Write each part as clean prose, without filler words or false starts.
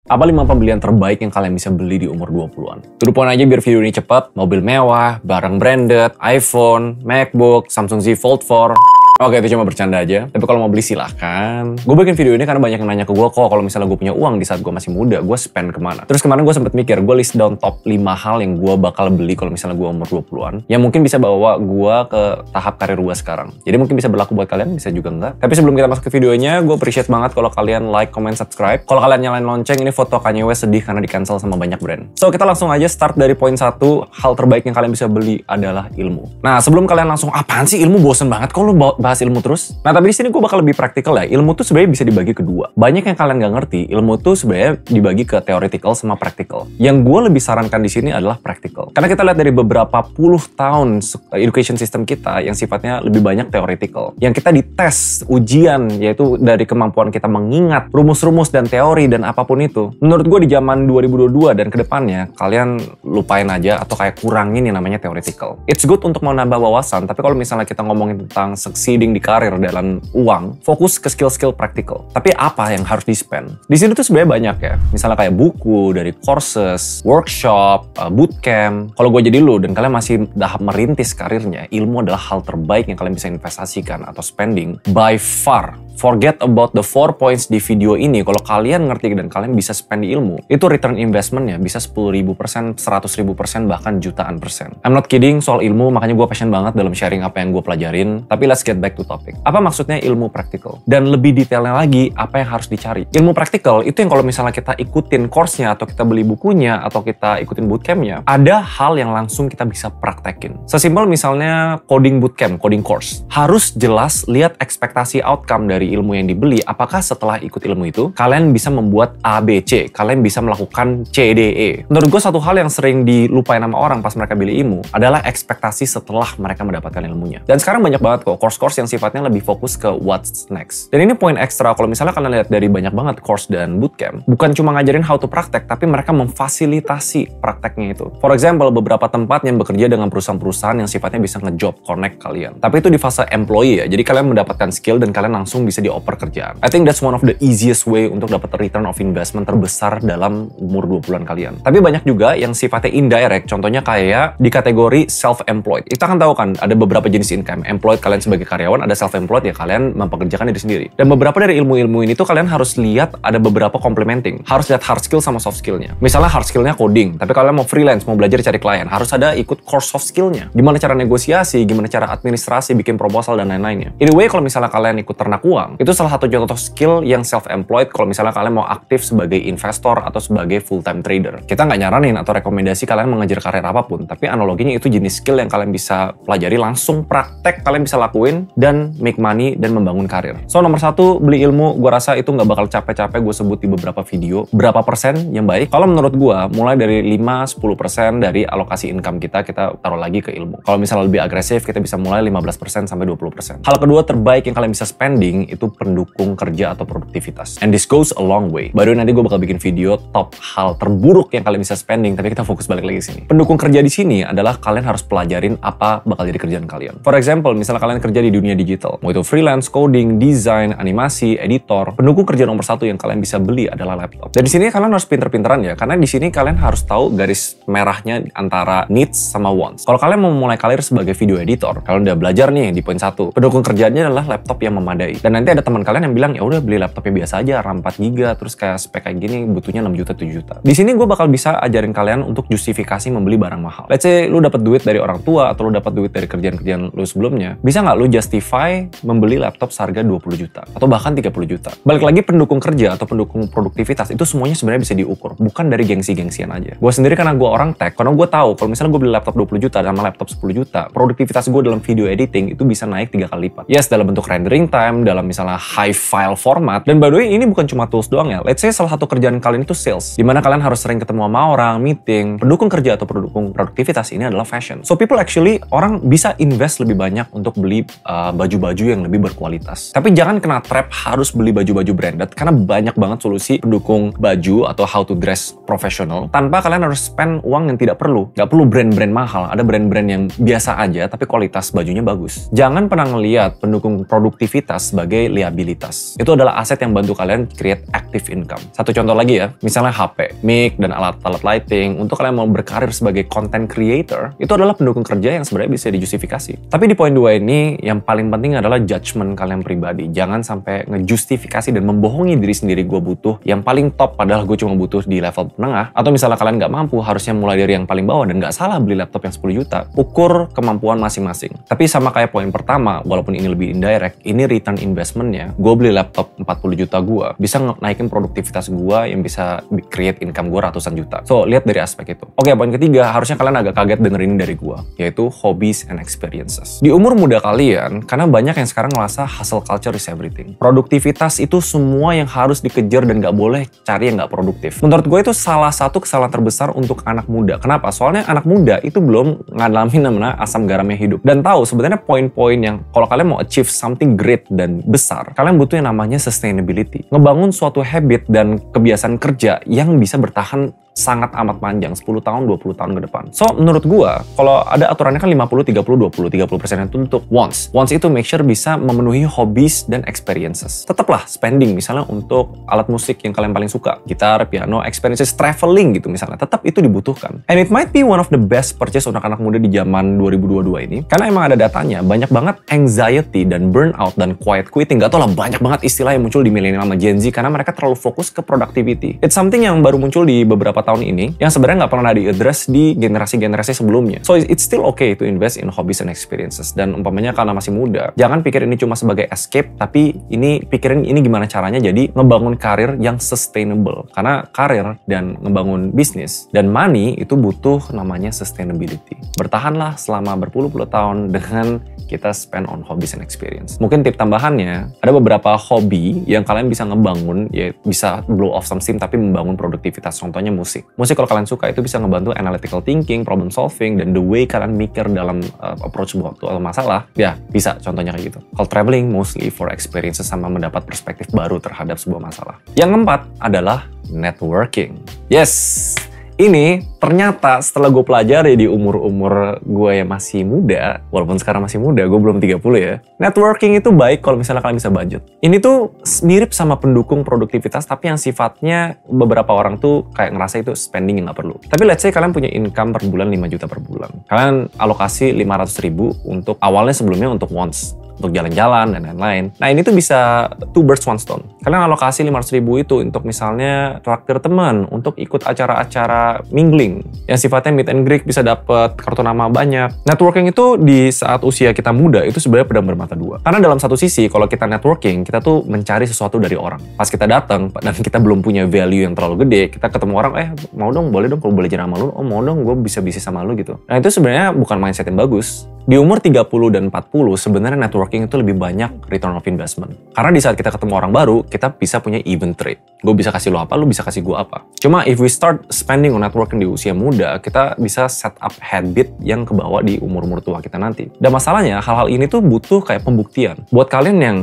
Apa 5 pembelian terbaik yang kalian bisa beli di umur 20-an? To the point aja biar video ini cepat. Mobil mewah, barang branded, iPhone, MacBook, Samsung Z Fold 4. Oke, itu cuma bercanda aja. Tapi kalau mau beli silahkan. Gue bikin video ini karena banyak yang nanya ke gue, kok kalau misalnya gue punya uang di saat gue masih muda, gue spend kemana? Terus kemarin gue sempet mikir, gue list down top 5 hal yang gue bakal beli kalau misalnya gue umur 20-an. Yang mungkin bisa bawa gue ke tahap karir gue sekarang. Jadi mungkin bisa berlaku buat kalian, bisa juga enggak. Tapi sebelum kita masuk ke videonya, gue appreciate banget kalau kalian like, comment, subscribe. Kalau kalian nyalain lonceng, ini foto Kanye West sedih karena di cancel sama banyak brand. So, kita langsung aja start dari poin 1. Hal terbaik yang kalian bisa beli adalah ilmu. Nah, sebelum kalian langsung, apaan sih ilmu, bosen banget kok lu bahas ilmu terus? Nah, tapi di sini gue bakal lebih praktikal ya. Ilmu tuh sebenarnya bisa dibagi ke dua. Banyak yang kalian nggak ngerti, ilmu tuh sebenarnya dibagi ke theoretical sama practical. Yang gue lebih sarankan di sini adalah practical. Karena kita lihat dari beberapa puluh tahun education system kita yang sifatnya lebih banyak theoretical. Yang kita dites ujian, yaitu dari kemampuan kita mengingat rumus-rumus dan teori dan apapun itu. Menurut gue di zaman 2022 dan kedepannya, kalian lupain aja atau kayak kurangin yang namanya theoretical. It's good untuk mau nambah wawasan, tapi kalau misalnya kita ngomongin tentang succeeding di karir dalam uang, fokus ke skill-skill praktikal. Tapi apa yang harus di-spend? Di sini tuh sebenarnya banyak ya. Misalnya kayak buku, dari courses, workshop, bootcamp. Kalau gue jadi lu dan kalian masih tahap merintis karirnya, ilmu adalah hal terbaik yang kalian bisa investasikan atau spending by far. Forget about the 4 points di video ini. Kalau kalian ngerti dan kalian bisa spend di ilmu, itu return investmentnya bisa 10.000%, 100.000%, bahkan jutaan persen. I'm not kidding soal ilmu, makanya gue passion banget dalam sharing apa yang gue pelajarin. Tapi let's get back to topic. Apa maksudnya ilmu praktikal? Dan lebih detailnya lagi, apa yang harus dicari? Ilmu praktikal itu yang kalau misalnya kita ikutin course-nya, atau kita beli bukunya, atau kita ikutin bootcamp-nya, ada hal yang langsung kita bisa praktekin. Sesimpel misalnya coding bootcamp, coding course. Harus jelas lihat ekspektasi outcome dari ilmu yang dibeli, apakah setelah ikut ilmu itu kalian bisa membuat ABC, kalian bisa melakukan CDE. Menurut gue satu hal yang sering dilupain sama orang pas mereka beli ilmu adalah ekspektasi setelah mereka mendapatkan ilmunya. Dan sekarang banyak banget kok course-course yang sifatnya lebih fokus ke what's next. Dan ini poin ekstra kalau misalnya kalian lihat dari banyak banget course dan bootcamp, bukan cuma ngajarin how to praktek, tapi mereka memfasilitasi prakteknya itu. For example, beberapa tempat yang bekerja dengan perusahaan-perusahaan yang sifatnya bisa ngejob connect kalian. Tapi itu di fase employee ya, jadi kalian mendapatkan skill dan kalian langsung bisa dioper kerjaan. I think that's one of the easiest way untuk dapat return of investment terbesar dalam umur 20-an kalian. Tapi banyak juga yang sifatnya indirect, contohnya kayak di kategori self-employed. Kita kan tahu kan, ada beberapa jenis income. Employed kalian sebagai karyawan, ada self-employed ya kalian mempekerjakan diri sendiri. Dan beberapa dari ilmu-ilmu ini tuh kalian harus lihat ada beberapa complementing. Harus lihat hard skill sama soft skillnya. Misalnya hard skillnya coding, tapi kalian mau freelance, mau belajar cari klien, harus ada ikut course soft skillnya. Gimana cara negosiasi, gimana cara administrasi, bikin proposal, dan lain-lainnya. Anyway, kalau misalnya kalian ikut ternak uang, itu salah satu contoh skill yang self-employed kalau misalnya kalian mau aktif sebagai investor atau sebagai full-time trader. Kita nggak nyaranin atau rekomendasi kalian mengejar karir apapun, tapi analoginya itu jenis skill yang kalian bisa pelajari langsung praktek, kalian bisa lakuin, dan make money, dan membangun karir. So, nomor 1, beli ilmu. Gue rasa itu nggak bakal capek-capek gue sebut di beberapa video. Berapa persen yang baik? Kalau menurut gue, mulai dari 5-10% dari alokasi income kita taruh lagi ke ilmu. Kalau misalnya lebih agresif, kita bisa mulai 15% sampai 20%. Hal kedua terbaik yang kalian bisa spending itu pendukung kerja atau produktivitas. And this goes a long way. Baru nanti gue bakal bikin video top hal terburuk yang kalian bisa spending, tapi kita fokus balik lagi sini. Pendukung kerja di sini adalah kalian harus pelajarin apa bakal jadi kerjaan kalian. For example, misalnya kalian kerja di dunia digital, mau itu freelance, coding, design, animasi, editor, pendukung kerja nomor 1 yang kalian bisa beli adalah laptop. Dan di sini kalian harus pinter-pinteran ya, karena di sini kalian harus tahu garis merahnya antara needs sama wants. Kalau kalian mau mulai karir sebagai video editor, kalian udah belajar nih di poin 1, pendukung kerjanya adalah laptop yang memadai. Dan nanti ada teman kalian yang bilang, ya udah beli laptopnya biasa aja, RAM 4 GB, terus kayak spek kayak gini butuhnya 6 juta, 7 juta. Di sini gue bakal bisa ajarin kalian untuk justifikasi membeli barang mahal. Let's say lu dapat duit dari orang tua atau lu dapat duit dari kerjaan-kerjaan lu sebelumnya, bisa nggak lu justify membeli laptop seharga 20 juta atau bahkan 30 juta? Balik lagi, pendukung kerja atau pendukung produktivitas itu semuanya sebenarnya bisa diukur, bukan dari gengsi-gengsian aja. Gue sendiri karena gue orang tech, karena gue tahu kalau misalnya gue beli laptop 20 juta sama laptop 10 juta, produktivitas gue dalam video editing itu bisa naik 3 kali lipat. Yes, dalam bentuk rendering time, dalam misalnya high file format. Dan by the way, ini bukan cuma tools doang ya. Let's say salah satu kerjaan kalian itu sales, dimana kalian harus sering ketemu sama orang, meeting. Pendukung kerja atau pendukung produktivitas ini adalah fashion. So people actually, orang bisa invest lebih banyak untuk beli baju-baju yang lebih berkualitas. Tapi jangan kena trap harus beli baju-baju branded, karena banyak banget solusi pendukung baju atau how to dress professional tanpa kalian harus spend uang yang tidak perlu. Gak perlu brand-brand mahal, ada brand-brand yang biasa aja tapi kualitas bajunya bagus. Jangan pernah ngelihat pendukung produktivitas sebagai sebagai liabilitas. Itu adalah aset yang bantu kalian create active income. Satu contoh lagi ya, misalnya HP, mic, dan alat-alat lighting. Untuk kalian mau berkarir sebagai content creator, itu adalah pendukung kerja yang sebenarnya bisa dijustifikasi. Tapi di poin 2 ini, yang paling penting adalah judgment kalian pribadi. Jangan sampai ngejustifikasi dan membohongi diri sendiri, gue butuh yang paling top, padahal gue cuma butuh di level menengah. Atau misalnya kalian nggak mampu, harusnya mulai dari yang paling bawah, dan nggak salah beli laptop yang 10 juta. Ukur kemampuan masing-masing. Tapi sama kayak poin pertama, walaupun ini lebih indirect, ini return investmentnya, gue beli laptop 40 juta gue, bisa naikin produktivitas gue yang bisa create income gue ratusan juta. So, lihat dari aspek itu. Oke, poin ketiga, harusnya kalian agak kaget denger ini dari gue, yaitu hobbies and experiences. Di umur muda kalian, karena banyak yang sekarang ngerasa hustle culture is everything. Produktivitas itu semua yang harus dikejar dan nggak boleh cari yang nggak produktif. Menurut gue itu salah satu kesalahan terbesar untuk anak muda. Kenapa? Soalnya anak muda itu belum ngalamin namanya asam garamnya hidup. Dan tahu sebenarnya poin-poin yang kalau kalian mau achieve something great dan besar, kalian butuh yang namanya sustainability. Ngebangun suatu habit dan kebiasaan kerja yang bisa bertahan sangat amat panjang, 10 tahun, 20 tahun ke depan. So, menurut gua, kalau ada aturannya kan 50, 30, 20, 30% itu untuk wants. Wants itu make sure bisa memenuhi hobbies dan experiences. Tetaplah spending, misalnya untuk alat musik yang kalian paling suka, gitar, piano, experiences, traveling gitu misalnya, tetap itu dibutuhkan. And it might be one of the best purchase untuk anak muda di zaman 2022 ini, karena emang ada datanya, banyak banget anxiety dan burnout dan quiet quitting. Gak tau lah, banyak banget istilah yang muncul di milenial sama Gen Z, karena mereka terlalu fokus ke productivity. It's something yang baru muncul di beberapa tahun ini yang sebenarnya nggak pernah di-address di generasi-generasi sebelumnya. So it's still okay to invest in hobbies and experiences. Dan umpamanya karena masih muda, jangan pikir ini cuma sebagai escape, tapi pikirin ini gimana caranya jadi ngebangun karir yang sustainable. Karena karir dan ngebangun bisnis dan money itu butuh namanya sustainability. Bertahanlah selama berpuluh-puluh tahun dengan kita spend on hobbies and experience. Mungkin tip tambahannya, ada beberapa hobi yang kalian bisa ngebangun, ya bisa blow off some steam tapi membangun produktivitas. Contohnya musik. Musik kalau kalian suka itu bisa ngebantu analytical thinking, problem solving, dan the way kalian mikir dalam approach suatu masalah, ya bisa contohnya kayak gitu. Kalau traveling mostly for experiences sama mendapat perspektif baru terhadap sebuah masalah. Yang keempat adalah networking. Yes! Ini ternyata setelah gue pelajari di umur-umur gue yang masih muda, walaupun sekarang masih muda, gue belum 30 ya, networking itu baik kalau misalnya kalian bisa budget. Ini tuh mirip sama pendukung produktivitas, tapi yang sifatnya beberapa orang tuh kayak ngerasa itu spending yang nggak perlu. Tapi let's say kalian punya income per bulan 5 juta per bulan. Kalian alokasi 500.000 untuk awalnya sebelumnya untuk wants, untuk jalan-jalan dan lain-lain. Nah ini tuh bisa two birds one stone. Kalian alokasi 500.000 itu untuk misalnya traktir teman, untuk ikut acara-acara mingling, yang sifatnya meet and greet, bisa dapat kartu nama banyak. Networking itu di saat usia kita muda itu sebenarnya pedang bermata dua. Karena dalam satu sisi kalau kita networking, kita tuh mencari sesuatu dari orang. Pas kita datang dan kita belum punya value yang terlalu gede, kita ketemu orang, mau dong, boleh dong kalau boleh jalan sama lu, oh mau dong gue bisa bisnis sama lu gitu. Nah itu sebenarnya bukan mindset yang bagus. Di umur 30 dan 40 sebenarnya networking itu lebih banyak return of investment. Karena di saat kita ketemu orang baru, kita bisa punya even trade. Gue bisa kasih lo apa, lo bisa kasih gue apa. Cuma if we start spending on networking di usia muda, kita bisa set up habit yang kebawa di umur-umur tua kita nanti. Dan masalahnya, hal-hal ini tuh butuh kayak pembuktian. Buat kalian yang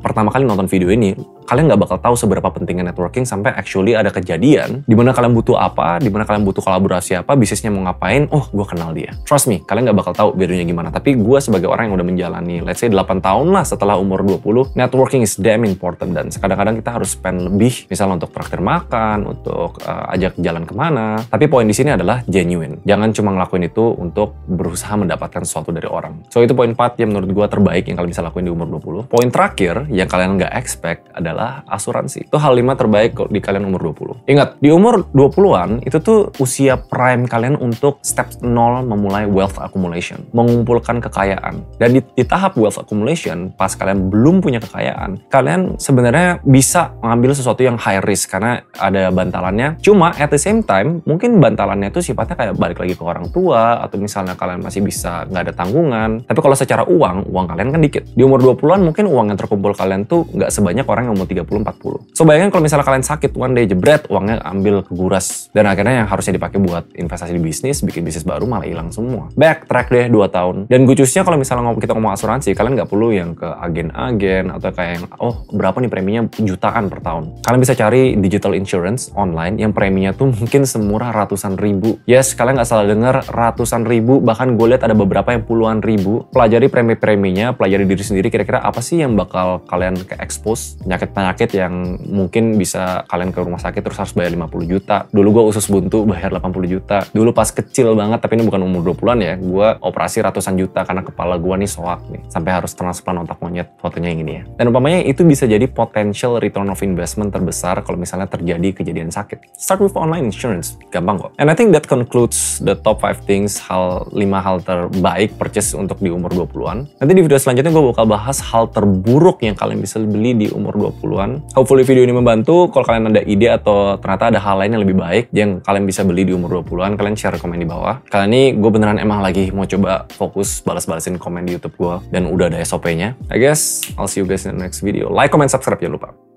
pertama kali nonton video ini, kalian nggak bakal tahu seberapa pentingnya networking sampai actually ada kejadian di mana kalian butuh apa, di mana kalian butuh kolaborasi apa, bisnisnya mau ngapain, oh gue kenal dia. Trust me, kalian nggak bakal tahu videonya gimana. Tapi gue sebagai orang yang udah menjalani, let's say 8 tahun lah setelah umur 20, networking is damn important. Dan kadang-kadang kita harus spend lebih, misalnya untuk traktir makan, untuk ajak jalan kemana. Tapi poin di sini adalah genuine. Jangan cuma ngelakuin itu untuk berusaha mendapatkan sesuatu dari orang. So itu poin 4 yang menurut gue terbaik yang kalian bisa lakuin di umur 20. Poin terakhir yang kalian nggak expect adalah asuransi. Itu hal 5 terbaik di kalian umur 20. Ingat, di umur 20-an itu tuh usia prime kalian untuk step 0 memulai wealth accumulation. Mengumpulkan kekayaan. Dan di tahap wealth accumulation, pas kalian belum punya kekayaan, kalian sebenarnya bisa mengambil sesuatu yang high risk karena ada bantalannya. Cuma at the same time, mungkin bantalannya itu sifatnya kayak balik lagi ke orang tua, atau misalnya kalian masih bisa nggak ada tanggungan. Tapi kalau secara uang kalian kan dikit. Di umur 20-an mungkin uang yang terkumpul kalian tuh nggak sebanyak orang yang umur 30-40. So bayangin kalau misalnya kalian sakit one day jebret, uangnya ambil keguras. Dan akhirnya yang harusnya dipakai buat investasi di bisnis, bikin bisnis baru malah hilang semua. Backtrack deh 2 tahun. Dan gucusnya kalau misalnya kita ngomong asuransi, kalian nggak perlu yang ke agen-agen atau kayak yang, oh berapa nih preminya jutaan per tahun. Kalian bisa cari digital insurance online yang preminya tuh mungkin semurah ratusan ribu. Yes, kalian nggak salah dengar, ratusan ribu, bahkan gue lihat ada beberapa yang puluhan ribu. Pelajari premi-preminya, pelajari diri sendiri kira-kira apa sih yang bakal kalian ke-expose, penyakit-penyakit yang mungkin bisa kalian ke rumah sakit terus harus bayar 50 juta. Dulu gue usus buntu bayar 80 juta. Dulu pas kecil banget, tapi ini bukan umur 20-an ya, gue operasi ratusan juta karena kepala gue nih soak nih. Sampai harus transplant otak monyet, fotonya yang ini ya. Dan umpamanya itu bisa jadi potential return of investment terbesar kalau misalnya terjadi kejadian sakit. Start with online insurance, gampang kok. And I think that concludes the top 5 things, 5 hal terbaik purchase untuk di umur 20-an. Nanti di video selanjutnya gue bakal bahas hal terburuk yang kalian bisa beli di umur 20-an. Hopefully video ini membantu. Kalau kalian ada ide atau ternyata ada hal lain yang lebih baik yang kalian bisa beli di umur 20-an, kalian share komen di bawah. Kali ini gue beneran emang lagi mau coba fokus balas-balasin komen di YouTube gue dan udah ada SOP-nya. I guess I'll see you guys in the next video. Like, comment, subscribe, jangan lupa.